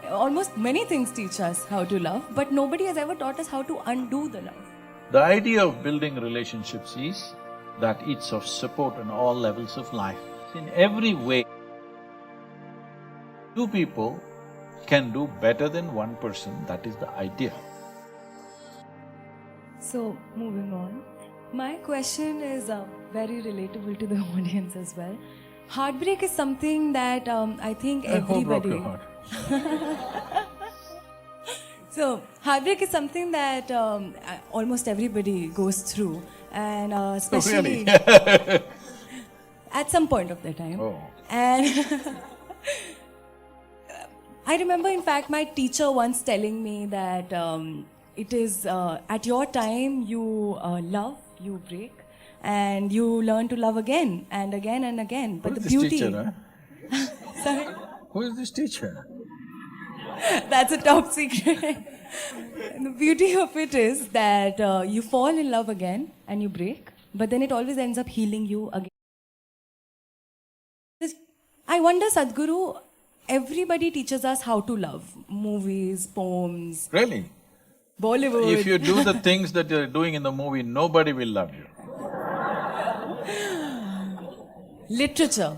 Almost many things teach us how to love, but nobody has ever taught us how to undo the love. The idea of building relationships is that it's of support on all levels of life. In every way, two people can do better than one person, that is the idea. So, moving on. My question is very relatable to the audience as well. Heartbreak is something that I think Who broke everybody… your heart? So, heartbreak is something that almost everybody goes through, and especially Really? at some point of their time. Oh. And I remember, in fact, my teacher once telling me that it is at your time you love, you break, and you learn to love again and again and again. But Who is the this beauty… teacher, huh? Sorry? Who is this teacher? That's a top secret. And the beauty of it is that you fall in love again and you break, but then it always ends up healing you again. I wonder, Sadhguru, everybody teaches us how to love. Movies, poems, Really? Bollywood. If you do the things that you're doing in the movie, nobody will love you. Literature.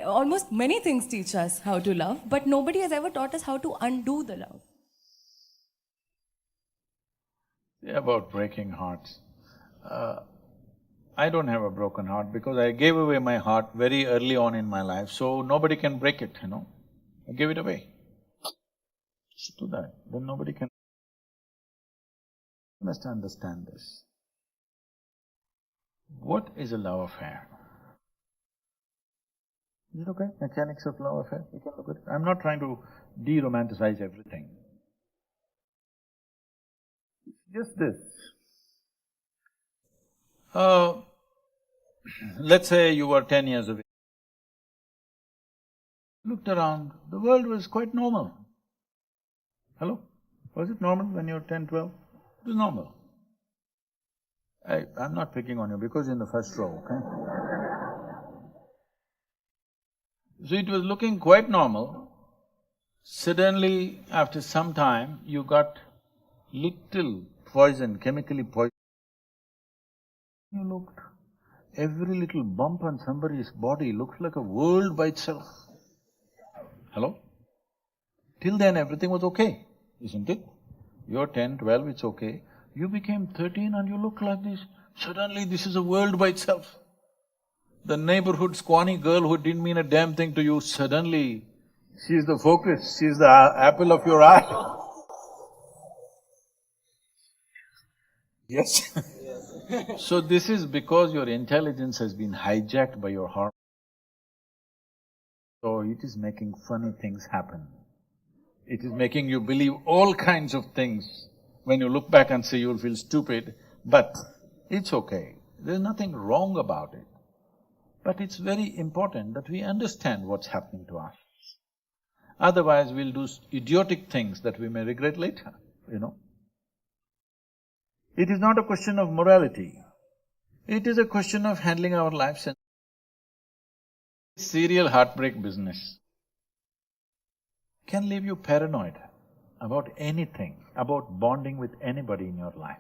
Almost many things teach us how to love, but nobody has ever taught us how to undo the love. About breaking hearts. I don't have a broken heart because I gave away my heart very early on in my life, so nobody can break it, you know. I gave it away. Just do that, then nobody can… You must understand this. What is a love affair? Is it okay? Mechanics of love affair, we can look at it. I'm not trying to de-romanticize everything. It's just this. Let's say you were 10 years of age. Looked around, the world was quite normal. Hello? Was it normal when you were 10, 12? It was normal. I'm not picking on you because you're in the first row, okay? So it was looking quite normal. Suddenly, after some time, you got little poison, chemically poison. You looked, every little bump on somebody's body looks like a world by itself. Hello? Till then everything was okay, isn't it? You're 10, 12, it's okay. You became 13 and you look like this, suddenly this is a world by itself. The neighborhood squawny girl who didn't mean a damn thing to you, suddenly she's the focus, she's the apple of your eye. Yes? So this is because your intelligence has been hijacked by your heart. So it is making funny things happen. It is making you believe all kinds of things. When you look back and say you'll feel stupid, but it's okay. There's nothing wrong about it. But it's very important that we understand what's happening to us. Otherwise, we'll do idiotic things that we may regret later, you know. It is not a question of morality. It is a question of handling our lives and serial heartbreak business can leave you paranoid about anything, about bonding with anybody in your life.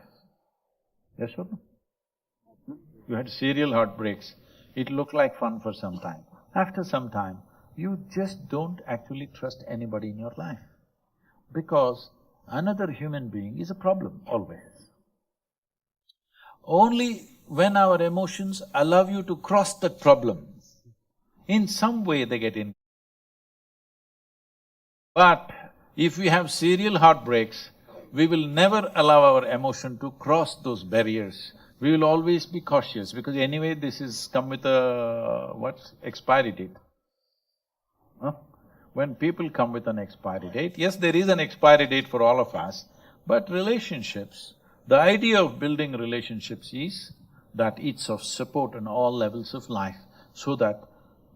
Yes or no? You had serial heartbreaks, it looked like fun for some time. After some time, you just don't actually trust anybody in your life because another human being is a problem always. Only when our emotions allow you to cross that problem, in some way they get in. But if we have serial heartbreaks, we will never allow our emotion to cross those barriers. We will always be cautious because anyway this is come with a… what's expiry date? Huh? When people come with an expiry date, yes, there is an expiry date for all of us, but relationships, the idea of building relationships is that it's of support on all levels of life, so that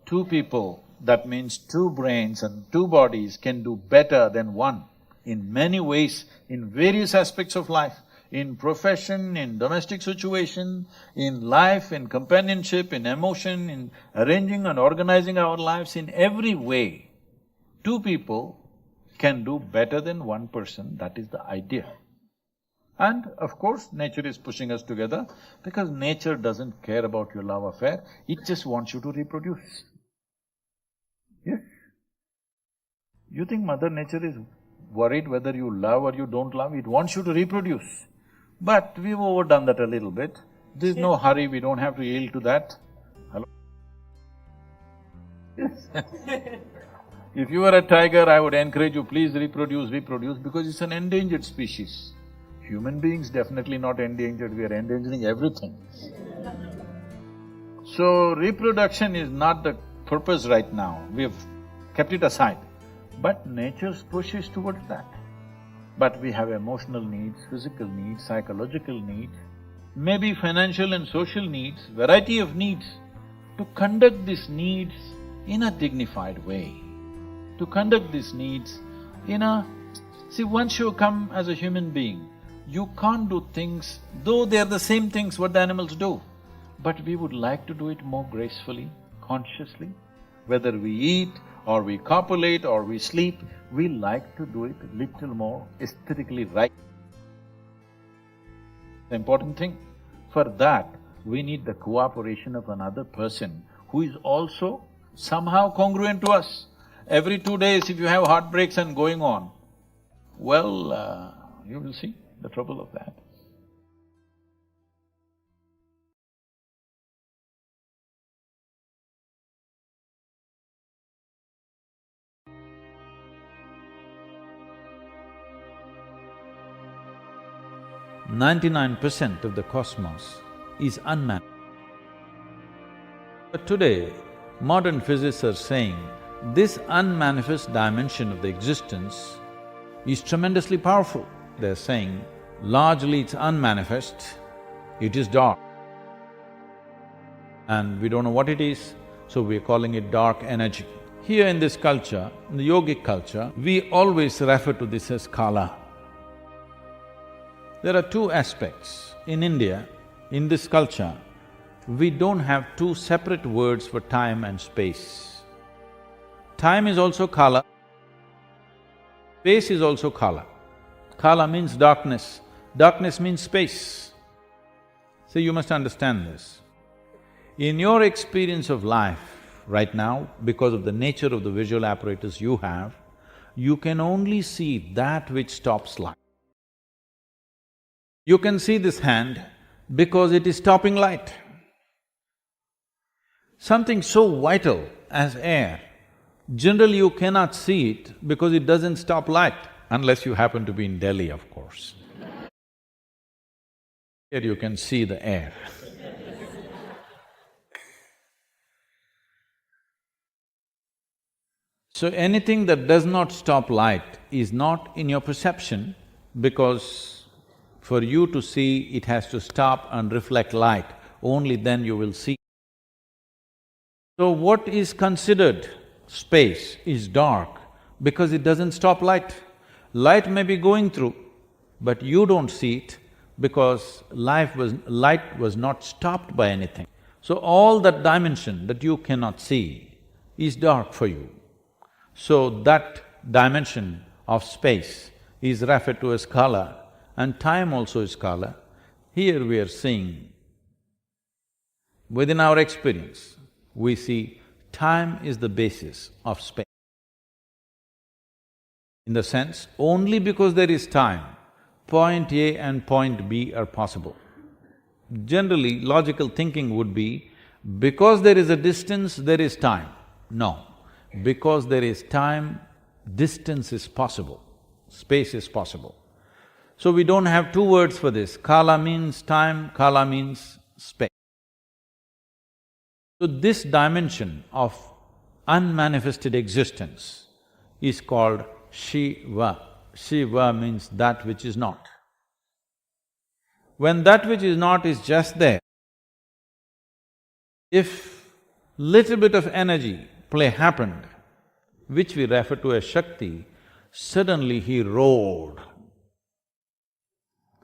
two people, that means two brains and two bodies can do better than one in many ways, in various aspects of life, in profession, in domestic situation, in life, in companionship, in emotion, in arranging and organizing our lives, in every way. Two people can do better than one person, that is the idea. And of course, nature is pushing us together because nature doesn't care about your love affair, it just wants you to reproduce. Yes? You think Mother Nature is worried whether you love or you don't love? It wants you to reproduce. But we've overdone that a little bit. There's no hurry, we don't have to yield to that. Hello? Yes. If you were a tiger, I would encourage you, please reproduce, because it's an endangered species. Human beings definitely not endangered, we are endangering everything. So, reproduction is not the purpose right now, we have kept it aside. But nature's push is towards that. But we have emotional needs, physical needs, psychological needs, maybe financial and social needs, variety of needs. To conduct these needs in a dignified way, to conduct these needs in a… See, once you come as a human being, you can't do things, though they're the same things what the animals do, but we would like to do it more gracefully, consciously. Whether we eat or we copulate or we sleep, we like to do it little more aesthetically right. The important thing, for that, we need the cooperation of another person who is also somehow congruent to us. Every 2 days if you have heartbreaks and going on, well, you will see the trouble of that. "99% of the cosmos is unmanifest. But today, modern physicists are saying this unmanifest dimension of the existence is tremendously powerful. They're saying largely it's unmanifest, it is dark. And we don't know what it is, so we're calling it dark energy. Here in this culture, in the yogic culture, we always refer to this as kala. There are two aspects. In India, in this culture, we don't have two separate words for time and space. Time is also kala, space is also kala. Kala means darkness, darkness means space. So you must understand this. In your experience of life right now, because of the nature of the visual apparatus you have, you can only see that which stops light. You can see this hand because it is stopping light. Something so vital as air, generally you cannot see it because it doesn't stop light, unless you happen to be in Delhi, of course. Here you can see the air. So anything that does not stop light is not in your perception, because for you to see, it has to stop and reflect light, only then you will see. So what is considered space is dark because it doesn't stop light. Light may be going through, but you don't see it because light was not stopped by anything. So all that dimension that you cannot see is dark for you. So that dimension of space is referred to as kala, and time also is kala. Here we are seeing, within our experience, we see time is the basis of space. In the sense, only because there is time, point A and point B are possible. Generally, logical thinking would be, because there is a distance, there is time. No, because there is time, distance is possible, space is possible. So we don't have two words for this, kala means time, kala means space. So this dimension of unmanifested existence is called Shiva. Shiva means that which is not. When that which is not is just there, if little bit of energy play happened, which we refer to as Shakti, suddenly he roared.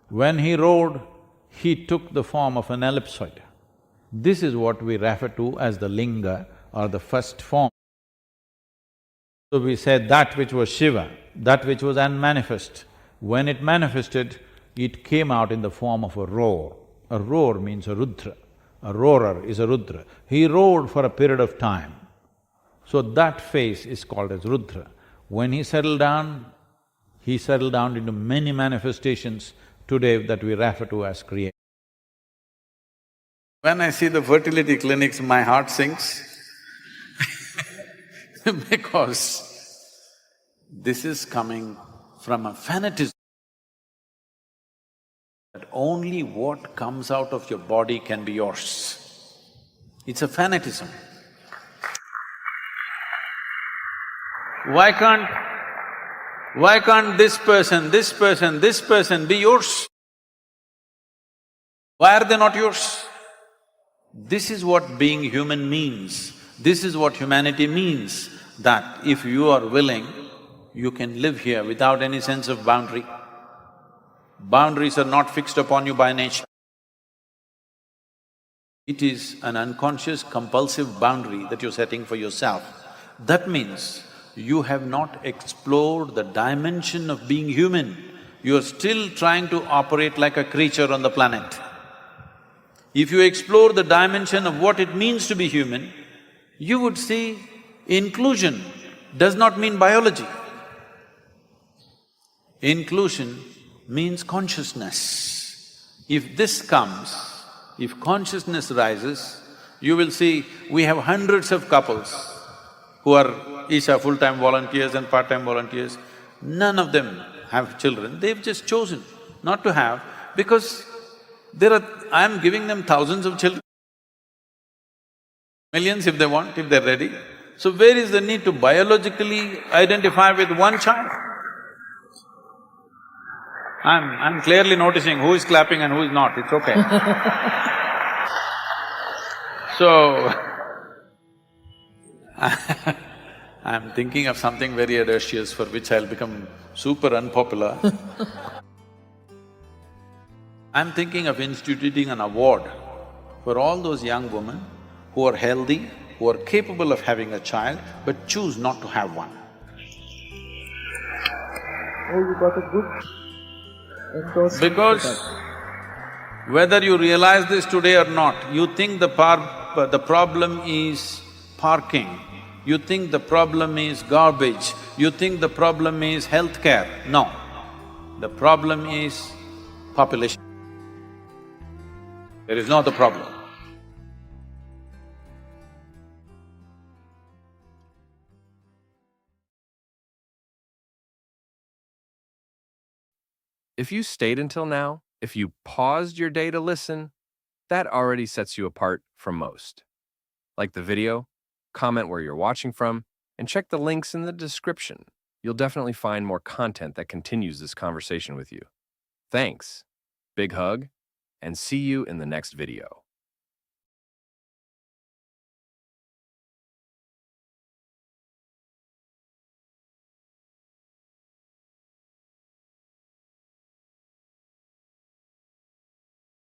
When he roared, he took the form of an ellipsoid. This is what we refer to as the linga or the first form. So we said that which was Shiva, that which was unmanifest, when it manifested, it came out in the form of a roar. A roar means a Rudra. A roarer is a Rudra. He roared for a period of time. So that phase is called as Rudra. When he settled down into many manifestations today that we refer to as creation. When I see the fertility clinics, my heart sinks because this is coming from a fanatism that only what comes out of your body can be yours. It's a fanatism. Why can't this person be yours? Why are they not yours? This is what being human means. This is what humanity means, that if you are willing, you can live here without any sense of boundary. Boundaries are not fixed upon you by nature. It is an unconscious, compulsive boundary that you're setting for yourself. That means you have not explored the dimension of being human. You are still trying to operate like a creature on the planet. If you explore the dimension of what it means to be human, you would see inclusion does not mean biology. Inclusion means consciousness. If this comes, if consciousness rises, you will see we have hundreds of couples who are each are full-time volunteers and part-time volunteers. None of them have children, they've just chosen not to have because I'm giving them thousands of children, millions if they want, if they're ready. So where is the need to biologically identify with one child? I'm clearly noticing who is clapping and who is not, it's okay. So, I'm thinking of something very audacious for which I'll become super unpopular. I'm thinking of instituting an award for all those young women who are healthy, who are capable of having a child, but choose not to have one. Oh, you got a good endorsement. Because whether you realize this today or not, you think the problem is parking, you think the problem is garbage, you think the problem is healthcare. No, the problem is population. There is no other problem. If you stayed until now, if you paused your day to listen, that already sets you apart from most. Like the video, comment where you're watching from, and check the links in the description. You'll definitely find more content that continues this conversation with you. Thanks, big hug, and see you in the next video.